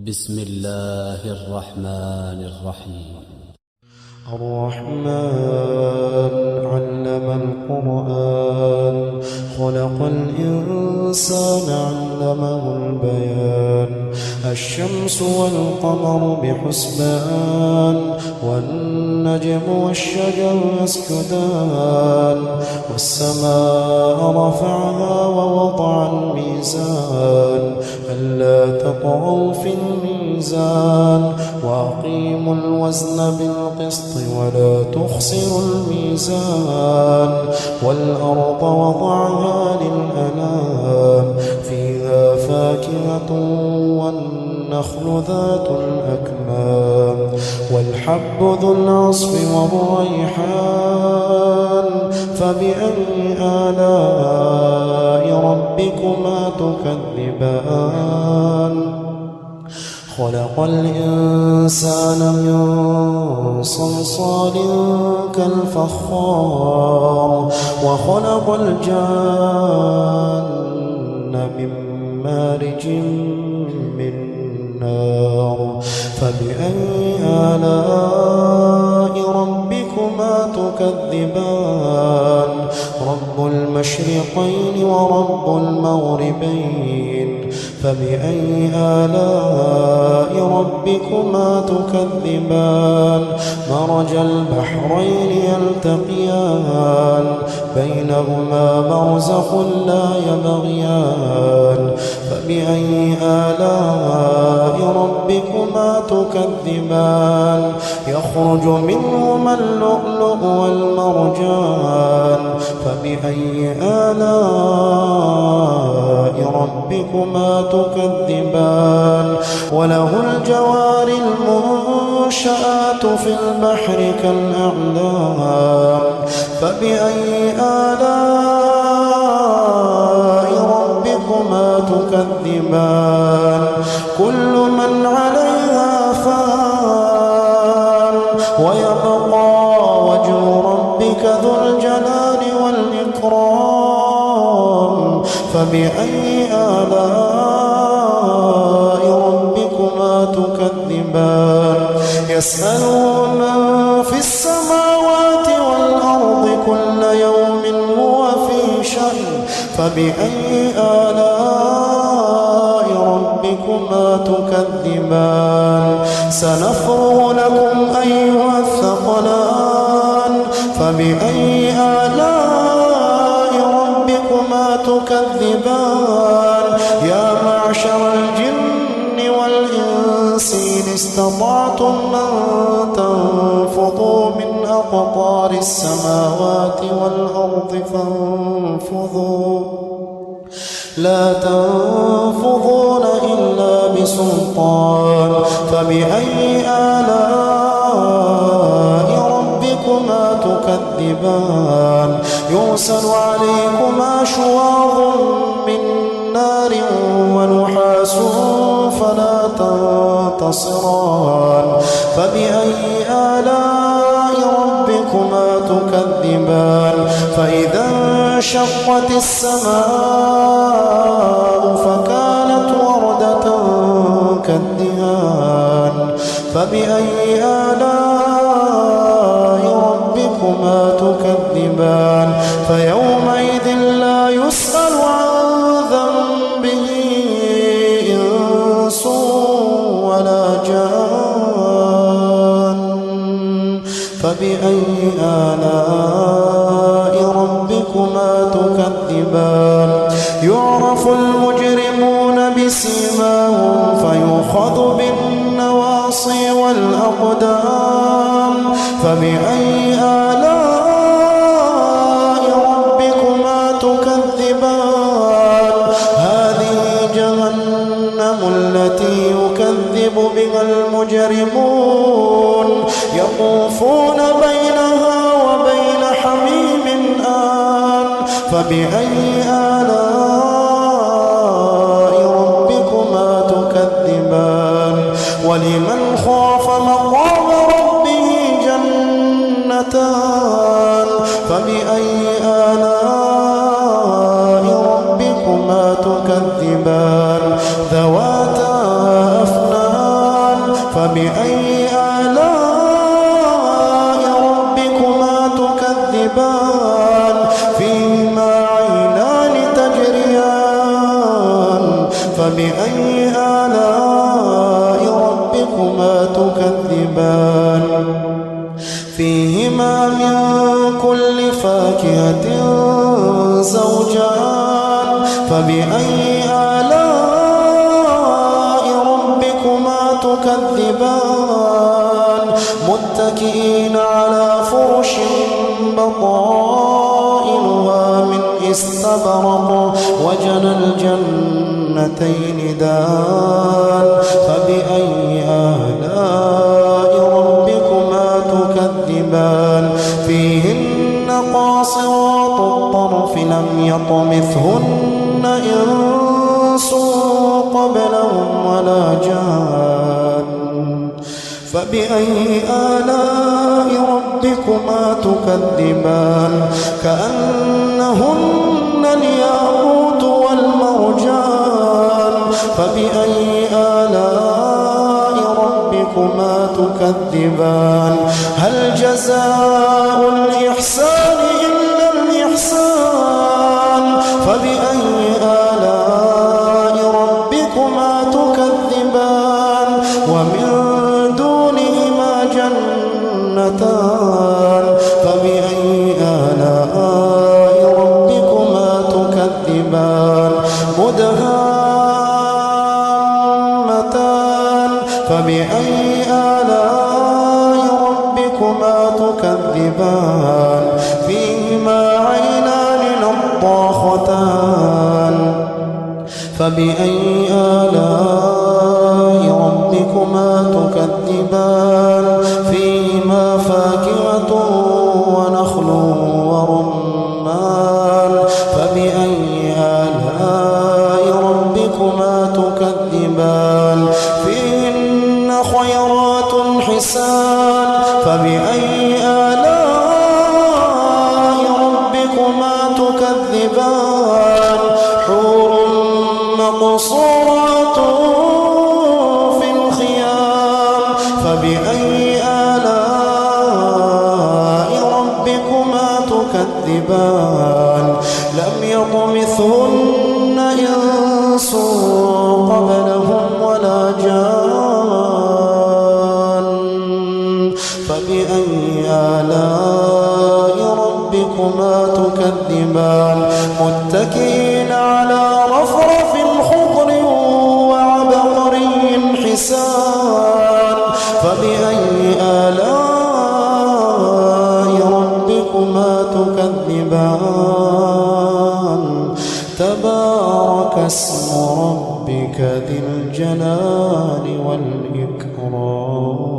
بسم الله الرحمن الرحيم. الرحمن علم القرآن خلق الإنسان علمه البيان الشمس والقمر بحسبان والنجم والشجر يسجدان والسماء رفعها ووضع الميزان ألا تطغوا في الميزان وأقيموا الوزن بالقسط ولا تخسروا الميزان والأرض وضعها للأنام فيها فاكهة والنخل ذات الأكمام والحب ذو العصف والريحان فبأي آلاء ربكما تكذبان خلق الإنسان من صلصال كالفخار وخلق الجان من مارج من نار فبأي آلاء ربكما تكذبان رب المشرقين ورب المغربين فبأي آلاء ربكما تكذبان مرج البحرين يلتقيان بينهما برزخ لا يبغيان فبأي آلاء ربكما تكذبان يخرج منهما اللؤلؤ والمرجان فبأي آلاء ربكما تكذبان وله الجوار المنشآت في البحر كالأعلام فبأي آلاء ربكما تكذبان كل من عليها فان ويبقى وجه ربك ذو الجلال والإكرام فبأي آلاء ربكما تكذبان يسأله من في السماوات والأرض كل يوم هو في شأن فبأي آلاء ربكما تكذبان سنفرغ لكم أيها الثقلان فبأي آلاء ربكما تكذبان يا معشر الجن والإنس إن استطعتم أن تنفضوا من أقطار السماوات والأرض فانفضوا لا تنفضون إلا بسلطان فبأي آلاء ربكما تكذبان يرسل عليكما شواظ من نار ونحاس فلا تنتصران فبأي آلاء ربكما تكذبان فإذا انشقت السماء فكانت وردة كالدهان فبأي آلاء ربكما تكذبان فيومئذ لا يسأل عن ذنبه إنس ولا جان فبأي آلاء ربكما تكذبان يعرف المجرمون بسيماهم فيؤخذ بالنواصي والأقدام فبأي آلاء ربكما تكذبان هذه جهنم التي يكذب بها المجرمون يطوفون بينها وبين حميم آن فبأي آلاء ربكما تكذبان ولمن خاف مقام ربه جنتان فبأي آلاء ربكما تكذبان ذواتا أفنان فبأي آلاء ربكما تكذبان فيهما عينان تجريان فبأي آلاء ربكما تكذبان فيهما من كل فاكهة زوجان فبأي آلاء ربكما تكذبان متكئين على فرش بطائنها من استبرق وجنى الجنتين دان فبأي آلاء ربكما تكذبان فيهن قاصرات الطرف لم يطمثهن إنس قبلهم ولا جان فبأي آلاء ربكما تكذبان كأنهن الياقوت والمرجان فبأي آلاء ربكما تكذبان هل جزاء الإحسان إلا الإحسان فبأي آلاء ربكما تكذبان ومن دونهما جنتان فبأي آلاء ربكما تكذبان مدهامتان فبأي آلاء ربكما تكذبان فيهما عينان نضاختان فبأي آلاء ربكما تكذبان فيهما فاكهة ونخل ورمان فبأي آلاء ربكما تكذبان فيهن خيرات حسان فبأي آلاء ربكما تكذبان حور مقصورات في الخيام فبأي آلاء ربكما تكذبان لم يطمثهن إنس قبلهم ولا جان فبأي آلاء ربكما تكذبان متكئين على رفرف خضر وعبقري حسان فبأي آلاء ربكما تكذبان تبارك اسم ربك ذي الجلال والإكرام